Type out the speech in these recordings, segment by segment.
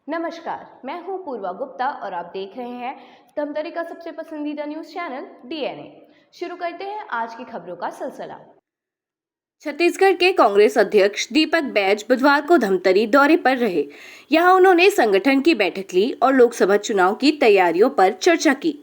नमस्कार, मैं हूं पूर्वा गुप्ता और आप देख रहे हैं धमतरी का सबसे पसंदीदा न्यूज चैनल डीएनए। शुरू करते हैं आज की खबरों का सिलसिला। छत्तीसगढ़ के कांग्रेस अध्यक्ष दीपक बैज बुधवार को धमतरी दौरे पर रहे। यहां उन्होंने संगठन की बैठक ली और लोकसभा चुनाव की तैयारियों पर चर्चा की।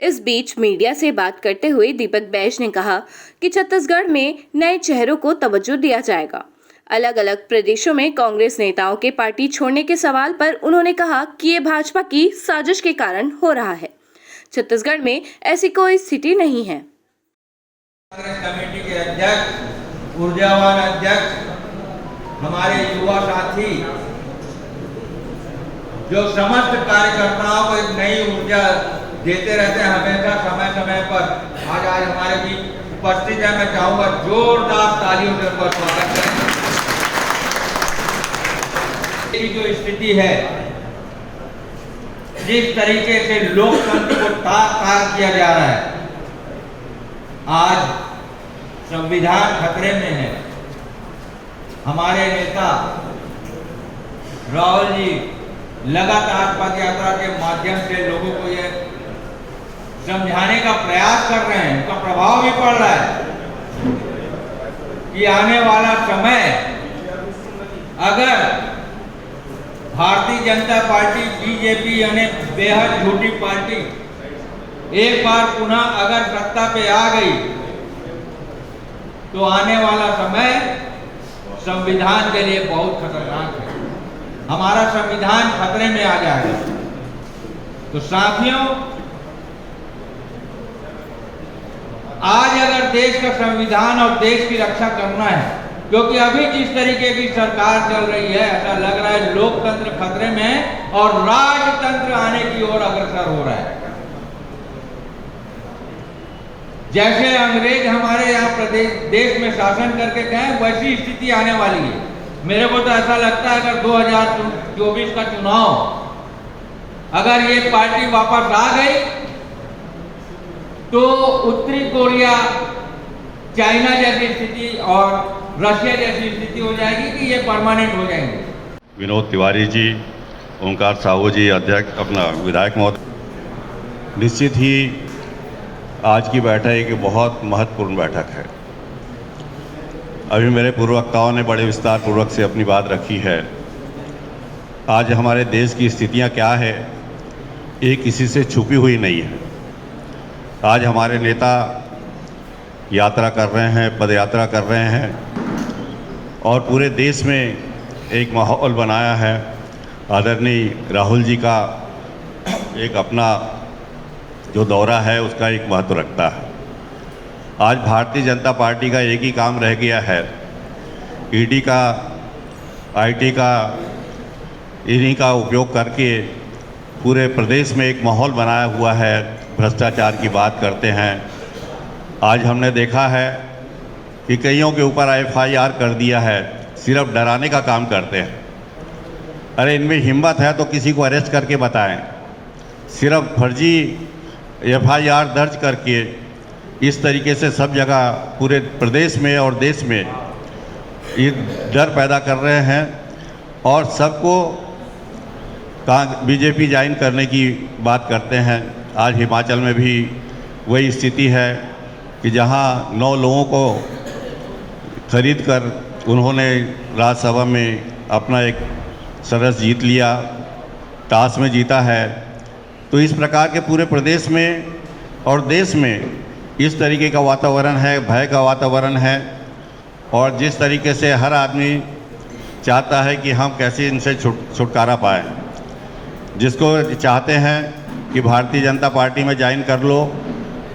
इस बीच मीडिया से बात करते हुए दीपक बैज ने कहा कि छत्तीसगढ़ में नए चेहरों को तवज्जो दिया जाएगा। अलग अलग प्रदेशों में कांग्रेस नेताओं के पार्टी छोड़ने के सवाल पर उन्होंने कहा कि ये भाजपा की साजिश के कारण हो रहा है। छत्तीसगढ़ में ऐसी कोई स्थिति नहीं है। कांग्रेस कमेटी के अध्यक्ष, ऊर्जावान अध्यक्ष, हमारे युवा साथी जो समस्त कार्यकर्ताओं को एक नई ऊर्जा देते रहते हैं हमेशा समय समय पर, आज हमारे बीच उपस्थित है। मैं चाहूंगा जोरदार तालियों से उनका स्वागत करें। जो स्थिति है, जिस तरीके से लोकतंत्र को ताक किया जा रहा है, आज संविधान खतरे में है। हमारे नेता राहुल जी लगातार पद यात्रा के माध्यम से लोगों को यह समझाने का प्रयास कर रहे हैं, उसका प्रभाव भी पड़ रहा है कि आने वाला समय अगर भारतीय जनता पार्टी बीजेपी यानी बेहद झूठी पार्टी एक बार पुनः अगर सत्ता पे आ गई तो आने वाला समय संविधान के लिए बहुत खतरनाक है। हमारा संविधान खतरे में आ जाएगा। तो साथियों, आज अगर देश का संविधान और देश की रक्षा करना है, क्योंकि अभी जिस तरीके की सरकार चल रही है, ऐसा लग रहा है लोकतंत्र खतरे में है और राजतंत्र आने की ओर अग्रसर हो रहा है। जैसे अंग्रेज हमारे यहाँ देश में शासन करके गए, वैसी स्थिति आने वाली है। मेरे को तो ऐसा लगता है अगर 2024 का चुनाव अगर ये पार्टी वापस आ गई तो उत्तरी कोरिया, चाइना जैसी स्थिति और रशिया जैसी स्थिति हो जाएगी कि ये परमानेंट हो जाएंगे। विनोद तिवारी जी, ओंकार साहू जी, अध्यक्ष अपना विधायक महोदय, निश्चित ही आज की बैठक एक बहुत महत्वपूर्ण बैठक है। अभी मेरे पूर्व वक्ताओं ने बड़े विस्तार पूर्वक से अपनी बात रखी है। आज हमारे देश की स्थितियां क्या है, ये किसी से छुपी हुई नहीं है। आज हमारे नेता यात्रा कर रहे हैं, पद यात्रा कर रहे हैं और पूरे देश में एक माहौल बनाया है। आदरणीय राहुल जी का एक अपना जो दौरा है उसका एक महत्व रखता है। आज भारतीय जनता पार्टी का एक ही काम रह गया है, ईडी का, आईटी का, इन्हीं का उपयोग करके पूरे प्रदेश में एक माहौल बनाया हुआ है। भ्रष्टाचार की बात करते हैं। आज हमने देखा है कि कईयों के ऊपर एफआईआर कर दिया है, सिर्फ डराने का काम करते हैं। अरे इनमें हिम्मत है तो किसी को अरेस्ट करके बताएं। सिर्फ फर्जी एफआईआर दर्ज करके इस तरीके से सब जगह पूरे प्रदेश में और देश में ये डर पैदा कर रहे हैं और सबको बीजेपी ज्वाइन करने की बात करते हैं। आज हिमाचल में भी वही स्थिति है कि जहां 9 लोगों को खरीद कर उन्होंने राज्यसभा में अपना एक सदस्य जीत लिया, टास्क में जीता है। तो इस प्रकार के पूरे प्रदेश में और देश में इस तरीके का वातावरण है, भय का वातावरण है और जिस तरीके से हर आदमी चाहता है कि हम कैसे इनसे छुटकारा पाएँ। जिसको चाहते हैं कि भारतीय जनता पार्टी में ज्वाइन कर लो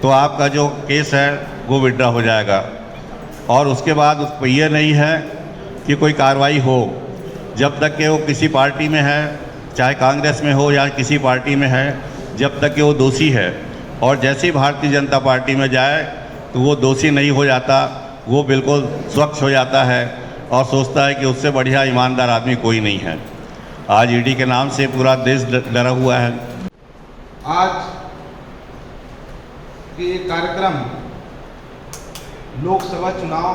तो आपका जो केस है वो विड्रॉ हो जाएगा और उसके बाद उस पर यह नहीं है कि कोई कार्रवाई हो जब तक कि वो किसी पार्टी में है, चाहे कांग्रेस में हो या किसी पार्टी में है, जब तक कि वो दोषी है। और जैसे ही भारतीय जनता पार्टी में जाए तो वो दोषी नहीं हो जाता, वो बिल्कुल स्वच्छ हो जाता है और सोचता है कि उससे बढ़िया ईमानदार आदमी कोई नहीं है। आज ईडी के नाम से पूरा देश डरा हुआ है। आज के कार्यक्रम लोकसभा चुनाव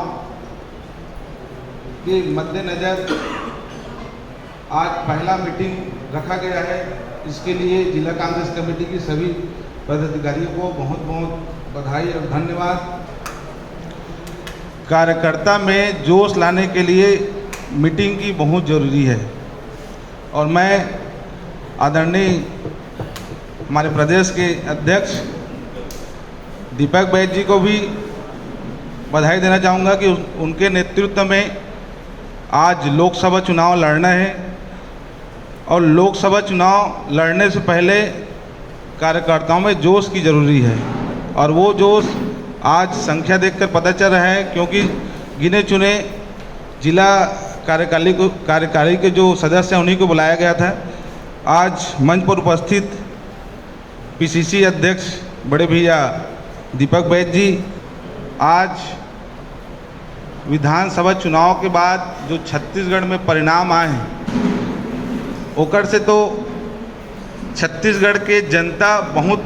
के मद्देनज़र आज पहला मीटिंग रखा गया है। इसके लिए जिला कांग्रेस कमेटी की सभी पदाधिकारियों को बहुत बहुत बधाई और धन्यवाद। कार्यकर्ता में जोश लाने के लिए मीटिंग की बहुत ज़रूरी है और मैं आदरणीय हमारे प्रदेश के अध्यक्ष दीपक बैद जी को भी बधाई देना चाहूँगा कि उनके नेतृत्व में आज लोकसभा चुनाव लड़ना है और लोकसभा चुनाव लड़ने से पहले कार्यकर्ताओं में जोश की ज़रूरी है और वो जोश आज संख्या देखकर पता चल रहा है, क्योंकि गिने चुने जिला कार्यकारी के जो सदस्य हैं उन्हीं को बुलाया गया था। आज मंच पर उपस्थित पीसीसी अध्यक्ष बड़े भैया दीपक बैद जी आज विधानसभा चुनाव के बाद जो छत्तीसगढ़ में परिणाम आए हैं ओकर से तो छत्तीसगढ़ के जनता बहुत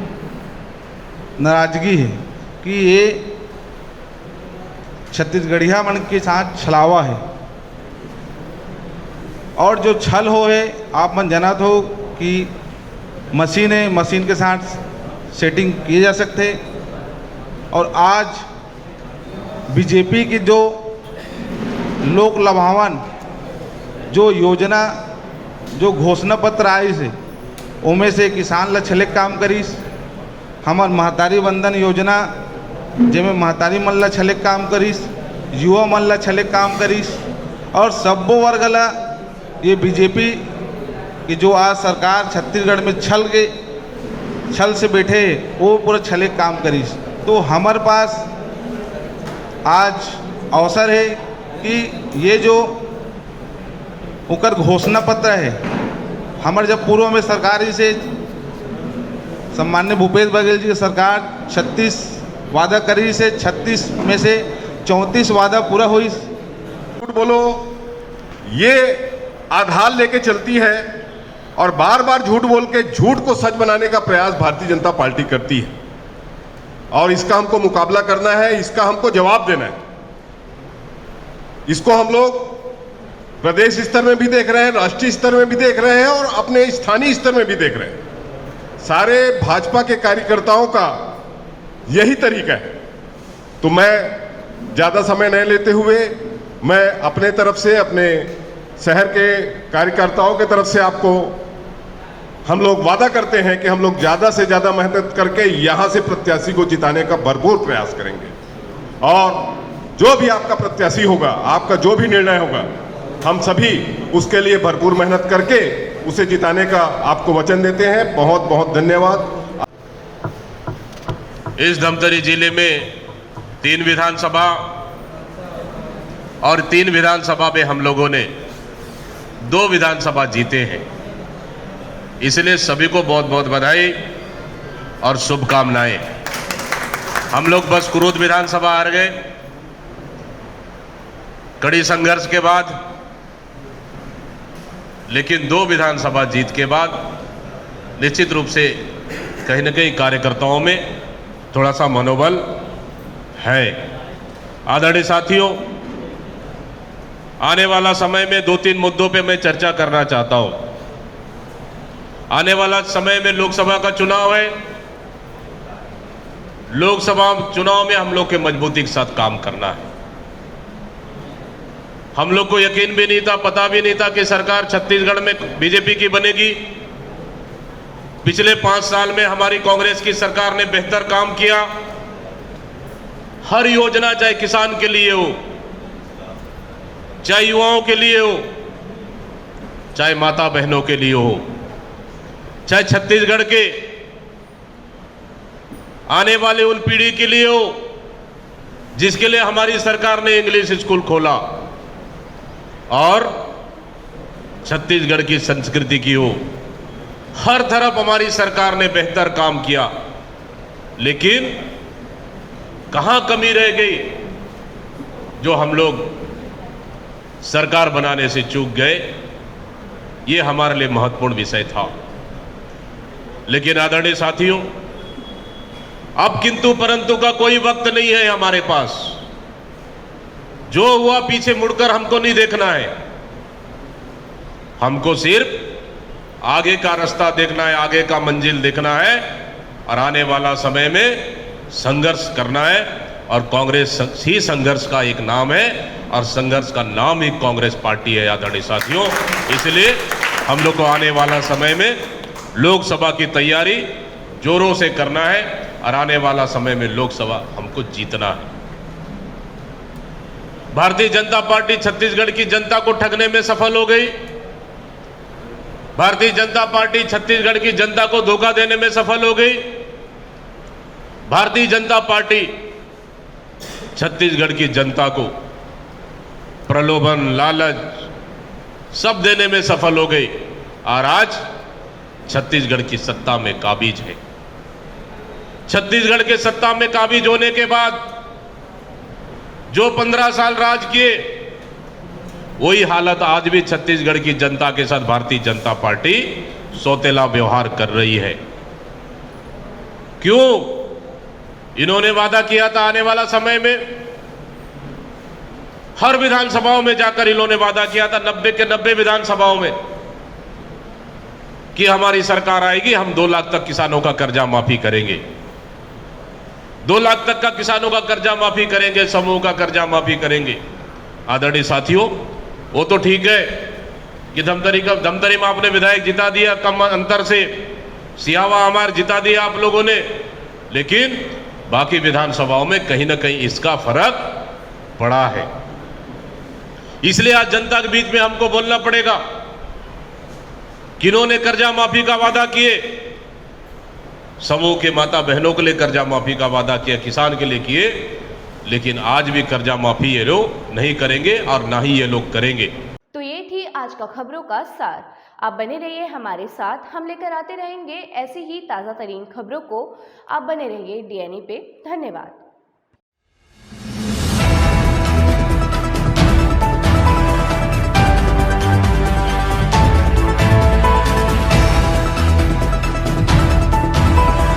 नाराजगी है कि ये छत्तीसगढ़िया मन के साथ छलावा है और जो छल हो है आप मन जानत हो कि मशीन है, मशीन के साथ सेटिंग किए जा सकते। और आज बीजेपी की जो लोक लभावन जो योजना जो घोषणा पत्र आई से उनमें से किसान ला छले काम करीस, हमार महतारी वंदन योजना जिसमें महतारी मन ला छले काम करीस, युवा मन ला छले काम करीस और सब्बो वर्ग ला ये बीजेपी की जो आज सरकार छत्तीसगढ़ में छल से बैठे वो पूरा छले काम करीस। तो हमारे पास आज अवसर है कि ये जो उकर घोषणा पत्र है हमारे जब पूर्व में सरकार से सम्मान्य भूपेश बघेल जी की सरकार 36 वादा करी से 36 में से 34 वादा पूरा हुई। झूठ बोलो ये आधार लेके चलती है और बार बार झूठ बोल के झूठ को सच बनाने का प्रयास भारतीय जनता पार्टी करती है और इसका हमको मुकाबला करना है, इसका हमको जवाब देना है। इसको हम लोग प्रदेश स्तर में भी देख रहे हैं, राष्ट्रीय स्तर में भी देख रहे हैं और अपने स्थानीय स्तर में भी देख रहे हैं। सारे भाजपा के कार्यकर्ताओं का यही तरीका है। तो मैं ज़्यादा समय नहीं लेते हुए मैं अपने तरफ से, अपने शहर के कार्यकर्ताओं के तरफ से आपको हम लोग वादा करते हैं कि हम लोग ज़्यादा से ज़्यादा मेहनत करके यहाँ से प्रत्याशी को जिताने का भरपूर प्रयास करेंगे और जो भी आपका प्रत्याशी होगा, आपका जो भी निर्णय होगा, हम सभी उसके लिए भरपूर मेहनत करके उसे जिताने का आपको वचन देते हैं। बहुत बहुत धन्यवाद। इस धमतरी जिले में 3 विधानसभा और 3 विधानसभा में हम लोगों ने 2 विधानसभा जीते हैं, इसलिए सभी को बहुत बहुत बधाई और शुभकामनाएं। हम लोग बस कुरूद विधानसभा हार गए कड़ी संघर्ष के बाद, लेकिन 2 विधानसभा जीत के बाद निश्चित रूप से कहीं न कहीं कार्यकर्ताओं में थोड़ा सा मनोबल है। आदरणीय साथियों, आने वाला समय में 2-3 मुद्दों पे मैं चर्चा करना चाहता हूं। आने वाला समय में लोकसभा का चुनाव है। लोकसभा चुनाव में हम लोग के मजबूती के साथ काम करना है। हम लोग को यकीन भी नहीं था, पता भी नहीं था कि सरकार छत्तीसगढ़ में बीजेपी की बनेगी। पिछले 5 साल में हमारी कांग्रेस की सरकार ने बेहतर काम किया। हर योजना, चाहे किसान के लिए हो, चाहे युवाओं के लिए हो, चाहे माता बहनों के लिए हो, चाहे छत्तीसगढ़ के आने वाले उन पीढ़ी के लिए हो जिसके लिए हमारी सरकार ने इंग्लिश स्कूल खोला, और छत्तीसगढ़ की संस्कृति की हो, हर तरफ हमारी सरकार ने बेहतर काम किया। लेकिन कहां कमी रह गई जो हम लोग सरकार बनाने से चूक गए, ये हमारे लिए महत्वपूर्ण विषय था। लेकिन आदरणीय साथियों, अब किंतु परंतु का कोई वक्त नहीं है हमारे पास। जो हुआ पीछे मुड़कर हमको नहीं देखना है। हमको सिर्फ आगे का रास्ता देखना है, आगे का मंजिल देखना है और आने वाला समय में संघर्ष करना है। और कांग्रेस ही संघर्ष का एक नाम है और संघर्ष का नाम ही कांग्रेस पार्टी है आदरणीय साथियों। इसलिए हम लोग को आने वाला समय में लोकसभा की तैयारी जोरों से करना है और आने वाला समय में लोकसभा हमको जीतना है। भारतीय जनता पार्टी छत्तीसगढ़ की जनता को ठगने में सफल हो गई। भारतीय जनता पार्टी छत्तीसगढ़ की जनता को धोखा देने में सफल हो गई। भारतीय जनता पार्टी छत्तीसगढ़ की जनता को प्रलोभन, लालच सब देने में सफल हो गई और आज छत्तीसगढ़ की सत्ता में काबिज है। छत्तीसगढ़ के सत्ता में काबिज होने के बाद जो 15 साल राज किए वही हालत आज भी छत्तीसगढ़ की जनता के साथ भारतीय जनता पार्टी सौतेला व्यवहार कर रही है। क्यों? इन्होंने वादा किया था आने वाला समय में हर विधानसभाओं में जाकर इन्होंने वादा किया था 90 के 90 विधानसभाओं में कि हमारी सरकार आएगी, हम 2 लाख तक किसानों का कर्जा माफी करेंगे, 2 लाख तक का किसानों का कर्जा माफी करेंगे, समूह का कर्जा माफी करेंगे। आदरणीय साथियों, वो तो ठीक है कि धमतरी में आपने विधायक जिता दिया कम अंतर से, सियावा हमार जिता दिया आप लोगों ने, लेकिन बाकी विधानसभाओं में कहीं ना कहीं इसका फर्क पड़ा है। इसलिए आज जनता के बीच में हमको बोलना पड़ेगा। किन्होंने कर्जा माफी का वादा किए? समूह के माता बहनों के लिए कर्जा माफी का वादा किया, किसान के लिए किए, लेकिन आज भी कर्जा माफी ये लोग नहीं करेंगे और ना ही ये लोग करेंगे। तो ये थी आज का खबरों का सार। आप बने रहिए हमारे साथ, हम लेकर आते रहेंगे ऐसी ही ताज़ा तरीन खबरों को। आप बने रहिए डीएनए पे। धन्यवाद।